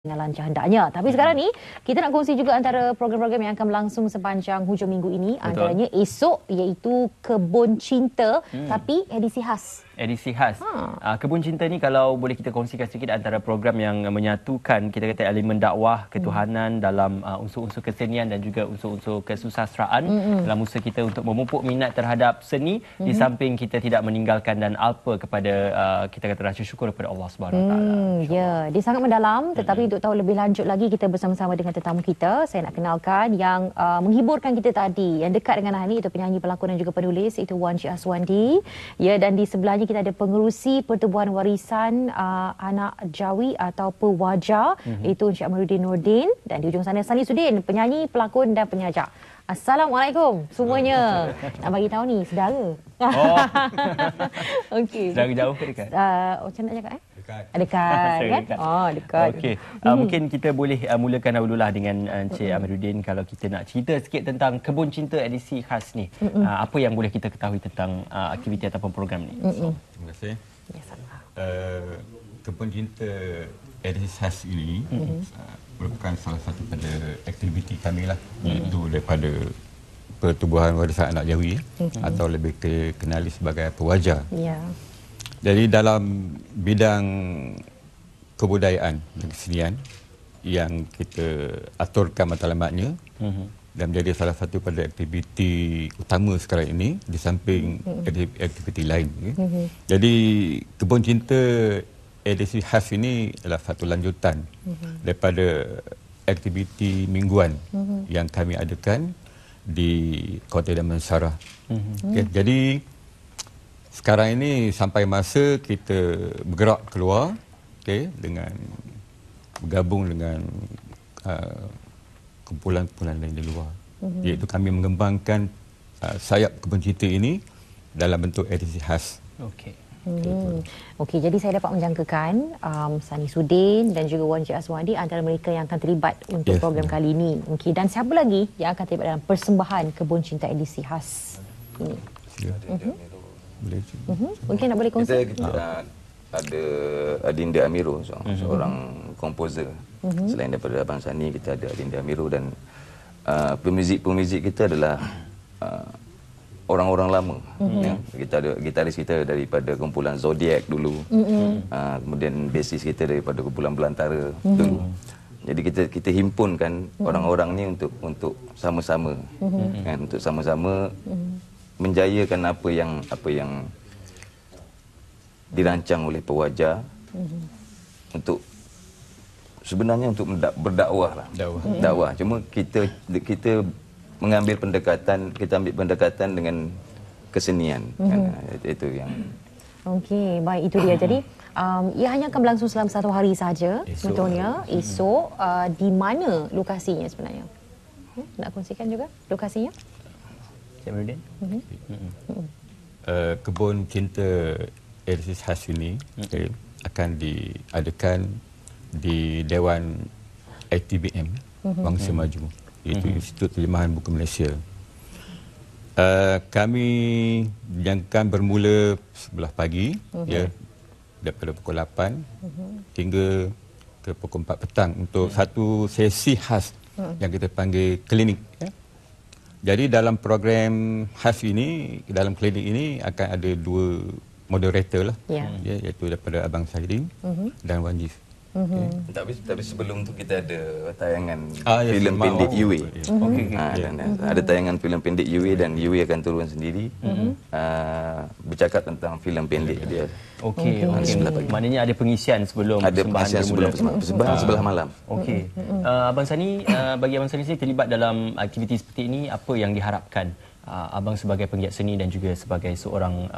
dengan lancar hendaknya. Tapi sekarang ni kita nak kongsi juga antara program-program yang akan berlangsung sepanjang hujung minggu ini. Betul. Antaranya esok iaitu Kebun Cinta tapi edisi khas. Edisi khas. Kebun Cinta ni kalau boleh kita kongsikan sedikit antara program yang menyatukan kita kata elemen dakwah ketuhanan dalam unsur-unsur kesenian dan juga unsur-unsur kesusasteraan dalam usaha kita untuk memupuk minat terhadap seni di samping kita tidak meninggalkan dan alpa kepada kita kata rasa syukur kepada Allah Subhanahu Wa Taala. Ya, dia sangat mendalam tetapi untuk tahu lebih lanjut lagi kita bersama-sama dengan tetamu kita. Saya nak kenalkan yang menghiburkan kita tadi, yang dekat dengan Hani, itu penyanyi, pelakon dan juga penulis, itu Wan Cik Aswandi. Ya, dan di sebelahnya kita ada pengerusi Pertubuhan Warisan Anak Jawi atau Pewaja, itu Encik Amiruddin Nordin, dan di ujung sana Sani Sudin, penyanyi, pelakon dan penyajak. Assalamualaikum semuanya. Nak bagi tahu ni saudara. Oh. Okey. Saudara jauh ke dekat? Macam nak cakap Dekat. Dekat kan? Oh, dekat. Okey. Mungkin kita boleh mulakan dahululah dengan Encik Amiruddin, kalau kita nak cerita sikit tentang Kebun Cinta edisi khas ni. Apa yang boleh kita ketahui tentang aktiviti ataupun program ni? Terima kasih. Ya, sama. Kebun Cinta edisi khas ini merupakan salah satu pada aktiviti kami lah, iaitu daripada Pertubuhan Warisan Anak Jawi atau lebih dikenali sebagai Pewaja. Ya. Jadi dalam bidang kebudayaan dan kesenian yang kita aturkan matlamatnya dan menjadi salah satu pada aktiviti utama sekarang ini di samping aktiviti lain. Jadi Kebun Cinta edisi khas ini adalah satu lanjutan daripada aktiviti mingguan yang kami adakan di Kota Damansara. Jadi sekarang ini sampai masa kita bergerak keluar, dengan bergabung dengan kumpulan-kumpulan lain di luar. Iaitu kami mengembangkan sayap Kebun Cinta ini dalam bentuk edisi khas. Okey, jadi saya dapat menjangkakan Sani Sudin dan juga Wan Cik Aswandi antara mereka yang akan terlibat untuk program kali ini. Okey, dan siapa lagi yang akan terlibat dalam persembahan Kebun Cinta edisi khas ini? Mungkin nak boleh kongsi? Kita ada Adinda Amirul, seorang komposer. Selain daripada Abang Sani, kita ada Adinda Amirul, dan pemuzik kita adalah orang-orang lama. Kita ada gitaris kita daripada kumpulan Zodiac dulu, kemudian basis kita daripada kumpulan Belantara dulu. Jadi kita himpunkan orang-orang ni untuk sama-sama, untuk sama-sama menjayakan apa yang dirancang oleh Pewaja untuk sebenarnya untuk berdakwah lah. Dakwah. Cuma kita ambil pendekatan dengan kesenian. Itu yang. Okey, baik, itu dia. Jadi ia hanya akan berlangsung selama satu hari saja sebetulnya. Esok di mana lokasinya sebenarnya? Nak kongsikan juga lokasinya? Cik Amiruddin. Kebun Cinta edisi khas ini akan diadakan di Dewan ITBM Bangsa Maju, iaitu Institut Terjemahan Buku Malaysia. Kami dijangkakan bermula sebelah pagi, daripada pukul 8 hingga ke pukul 4 petang untuk satu sesi khas yang kita panggil klinik. Jadi dalam program khas ini, dalam klinik ini akan ada dua moderator lah, iaitu daripada Abang Sairin dan Wan Jif. Tapi sebelum tu kita ada tayangan filem pendek UA. Ada tayangan filem pendek UA, dan UA akan turun sendiri bercakap tentang filem pendek dia. Okey. Maknanya ada pengisian sebelum persembahan sebelah malam. Okey. Abang Sani, bagi Abang Sani sendiri terlibat dalam aktiviti seperti ini, apa yang diharapkan Abang sebagai penggiat seni dan juga sebagai seorang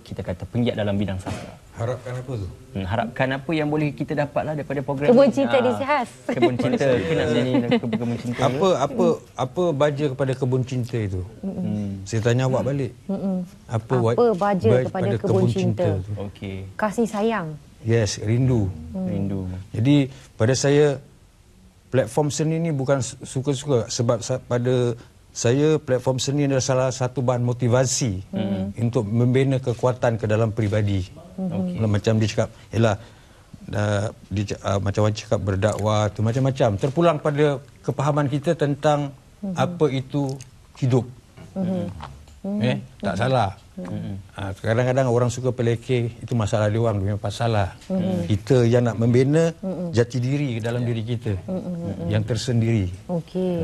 kita kata penggiat dalam bidang sastra? Harapkan apa tu? Harapkan apa yang boleh kita dapatlah daripada program Kebun Cinta edisi khas. Kebun Cinta. Kita nak menyanyi Kebun Cinta. Apa baja kepada Kebun Cinta itu? Saya tanya awak balik. Apa baja kepada Kebun Cinta? Okey. Kasih sayang. Yes, rindu. Jadi pada saya platform seni ni bukan suka-suka, sebab pada saya platform seni adalah salah satu bahan motivasi untuk membina kekuatan ke dalam peribadi. Macam dia cakap, ialah macam-macam cakap berdakwah tu macam-macam. Terpulang pada kepahaman kita tentang apa itu hidup. Tak salah. Kadang-kadang orang suka pelekeh, itu masalah dia orang, memang salah. Kita yang nak membina jati diri dalam diri kita yang tersendiri.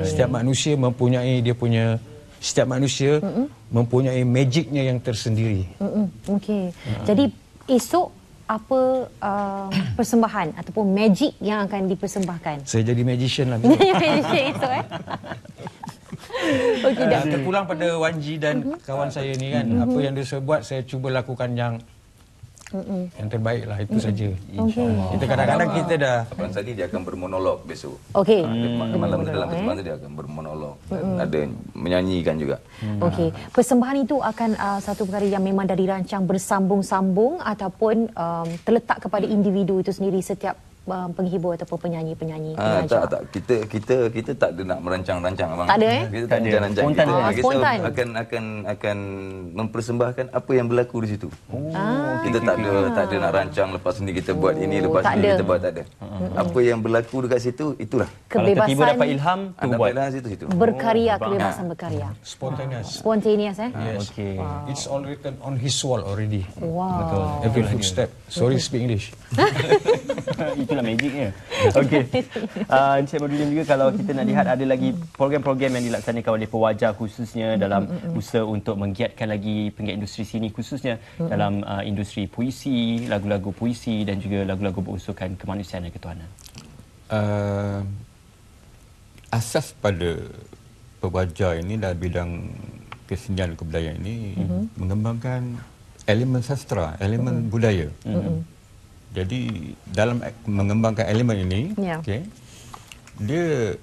Setiap manusia mempunyai mempunyai magicnya yang tersendiri. Jadi esok apa persembahan ataupun magic yang akan dipersembahkan? Saya jadi magician lah. Magician esok Terpulang pada Wanji dan kawan saya ni kan, apa yang dia buat saya cuba lakukan yang terbaik lah, itu saja. Kita kadang-kadang kita dah Abang Sadi dia akan bermonolog besok. Malam dalam persembahan dia akan bermonolog. Ada menyanyikan juga. Persembahan itu akan satu perkara yang memang dah dirancang bersambung-sambung ataupun terletak kepada individu itu sendiri, setiap penghibur ataupun penyanyi-penyanyi. Tak. Kita tak ada nak merancang-rancang abang. Tak ada Kita tak ada rancang. Spontan. Kita akan mempersembahkan apa yang berlaku di situ. Kita tak ada nak rancang lepas ni kita buat ini, lepas ni kita buat, tak ada. Apa yang berlaku dekat situ itulah. Kalau tiba-tiba dapat ilham tu buat. Situ. Berkarya, kebebasan berkarya. Spontaneous. Yes. It's all written on his wall already. Wow. Every footstep. Sorry speak English. Itulah magicnya. Okey. Encik Badrudin juga, kalau kita nak lihat ada lagi program-program yang dilaksanakan oleh Pewajar khususnya dalam usaha untuk menggiatkan lagi penggiat industri sini, khususnya dalam industri puisi, lagu-lagu puisi dan juga lagu-lagu berunsurkan kemanusiaan dan ketuhanan. Asas pada Pewajar ini dalam bidang kesenian kebudayaan ini mengembangkan elemen sastra, elemen budaya. Jadi dalam mengembangkan elemen ini, dia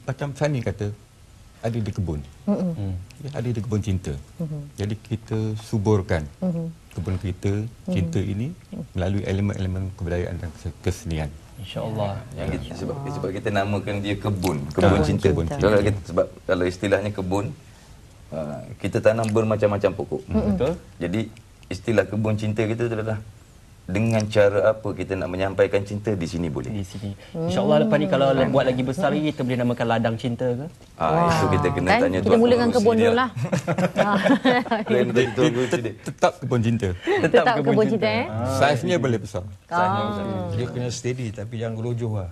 macam Sani kata, ada di kebun. Ada di kebun cinta. Jadi kita suburkan kebun kita, cinta ini melalui elemen-elemen kebudayaan dan kesenian. InsyaAllah. Sebab kita namakan dia kebun cinta. Kalau istilahnya kebun, kita tanam bermacam-macam pokok. Betul. Jadi istilah kebun cinta kita adalah dengan cara apa kita nak menyampaikan cinta di sini boleh. Di sini. InsyaAllah lepas ni kalau buat lagi besar lagi, kita boleh namakan ladang cinta ke? Itu kita kena tanya kita mula dengan kebun dulu lah. Tetap kebun cinta. Tetap kebun cinta. Saiznya boleh besar. Dia kena steady tapi jangan gelojoh lah.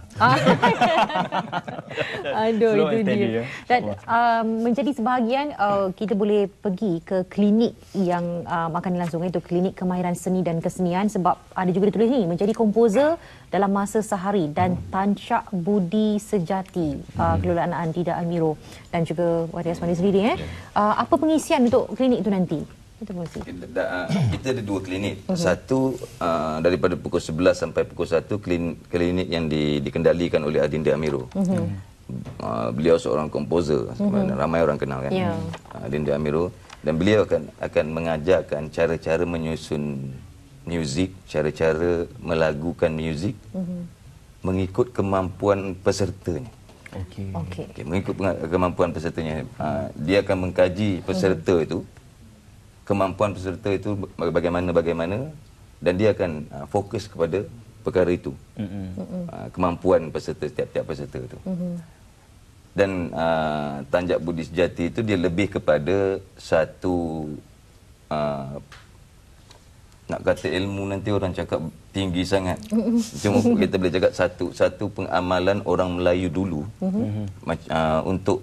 Aduh, itu dia. Dan menjadi sebahagian kita boleh pergi ke klinik yang akan dilangsungkan, itu klinik kemahiran seni dan kesenian, sebab ada juga ditulis ni menjadi komposer dalam masa sehari dan Tancak Budi Sejati, kelolaan Andida Almiro dan juga Wati Asmani sendiri. Apa pengisian untuk klinik itu nanti? Kita ada dua klinik. Satu daripada pukul 11 sampai pukul 1, klinik yang dikendalikan oleh Adinda Amiro. Beliau seorang komposer, ramai orang kenal kan, Adinda Amiro, dan beliau akan mengajarkan cara-cara menyusun muzik, cara-cara melagukan muzik mengikut kemampuan pesertanya. Mengikut kemampuan pesertanya. Dia akan mengkaji peserta itu, kemampuan peserta itu bagaimana, dan dia akan fokus kepada perkara itu. Kemampuan peserta, setiap peserta itu. Dan Tancak Budi Sejati itu dia lebih kepada satu nak kata ilmu nanti orang cakap tinggi sangat. Cuma kita boleh cakap satu pengamalan orang Melayu dulu untuk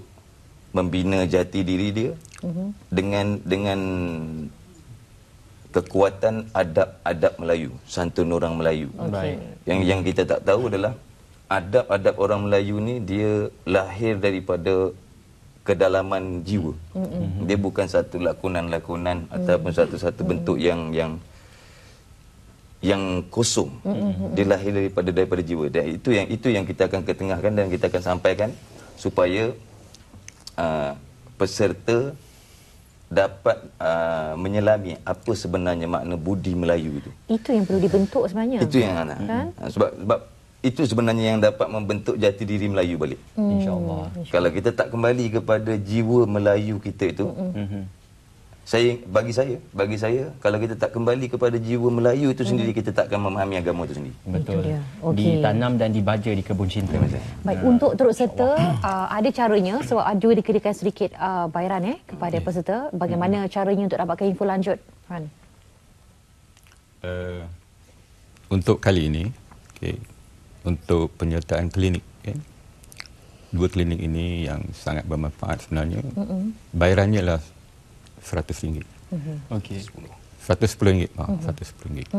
membina jati diri dia dengan kekuatan adab-adab Melayu, santun orang Melayu. Yang kita tak tahu adalah adab-adab orang Melayu ni dia lahir daripada kedalaman jiwa. Dia bukan satu lakonan-lakonan ataupun satu bentuk yang kosong. Dia lahir daripada jiwa. Dan itu yang kita akan ketengahkan dan kita akan sampaikan supaya peserta dapat menyelami apa sebenarnya makna budi Melayu itu. Itu yang perlu dibentuk sebenarnya. Itu yang sebab itu sebenarnya yang dapat membentuk jati diri Melayu balik. InsyaAllah. Kalau kita tak kembali kepada jiwa Melayu kita itu, Bagi saya kalau kita tak kembali kepada jiwa Melayu itu sendiri, kita tak akan memahami agama itu sendiri. Betul. dia. Okey. Ditanam dan dibaja di kebun cinta. Baik, untuk turut serta ada caranya sebab ada dikenakan sedikit bayaran kepada peserta. Bagaimana caranya untuk dapatkan info lanjut, Ran? Untuk kali ini, untuk penyertaan klinik, dua klinik ini yang sangat bermanfaat sebenarnya. Bayarannya lah RM100. Okey. RM110. RM110.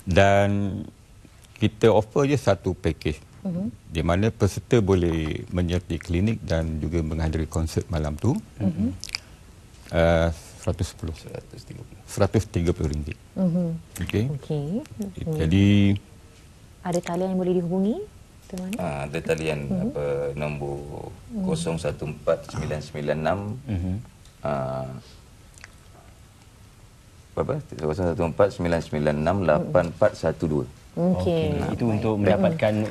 Dan kita offer je satu package. Di mana peserta boleh menyertai klinik dan juga menghadiri konsert malam tu. RM130. Okey. Jadi Ada talian yang boleh dihubungi? Ada talian nombor 014996 0149968412. Okey. Itu untuk mendapatkan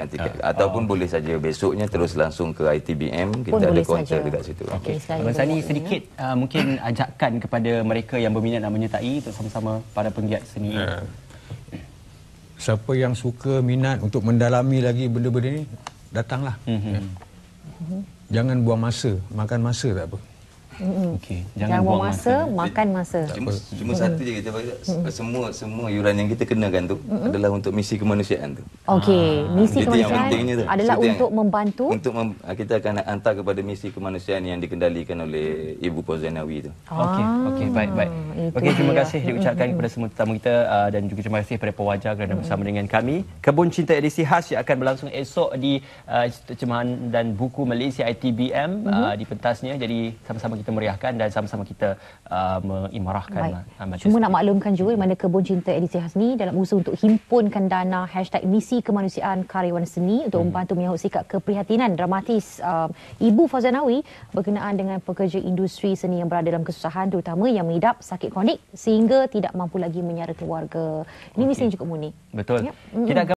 tiket ataupun boleh saja besoknya terus langsung ke ITBM, kita Pun ada boleh kaunter saja. dekat situ. Okey, sekali Abang Sani boleh. sedikit mungkin ajakan kepada mereka yang berminat nak menyertai untuk sama-sama para penggiat seni. Siapa yang suka minat untuk mendalami lagi benda-benda ni, datanglah. Jangan buang masa, makan masa tak apa. Okey, Jangan buang masa, makan masa. Cuma satu je kita bagi, semua yuran yang kita kenakan tu adalah untuk misi kemanusiaan tu. Okey, misi Itu yang pentingnya tu. kemanusiaan adalah Itu yang- untuk membantu. Kita akan hantar kepada misi kemanusiaan yang dikendalikan oleh Ibu Fauzanawi tu. Okey, baik. Itu Okey, terima dia. kasih diucapkan kepada semua tetamu kita dan juga terima kasih kepada pewajar kerana bersama dengan kami. Kebun Cinta edisi khas yang akan berlangsung esok di Institut Terjemahan dan Buku Malaysia ITBM di pentasnya. Jadi sama-sama kita meriahkan dan sama-sama kita mengimarahkan majlis. Cuma nak maklumkan juga di mana Kebun Cinta edisi khas ni dalam usaha untuk himpunkan dana #misi kemanusiaan karyawan seni untuk membantu menyahut sikap keprihatinan dramatis Ibu Fauzanawi berkenaan dengan pekerja industri seni yang berada dalam kesusahan, terutama yang mengidap sakit kronik sehingga tidak mampu lagi menyara keluarga. Ini misi yang cukup murni. Betul. Yep. Kita akan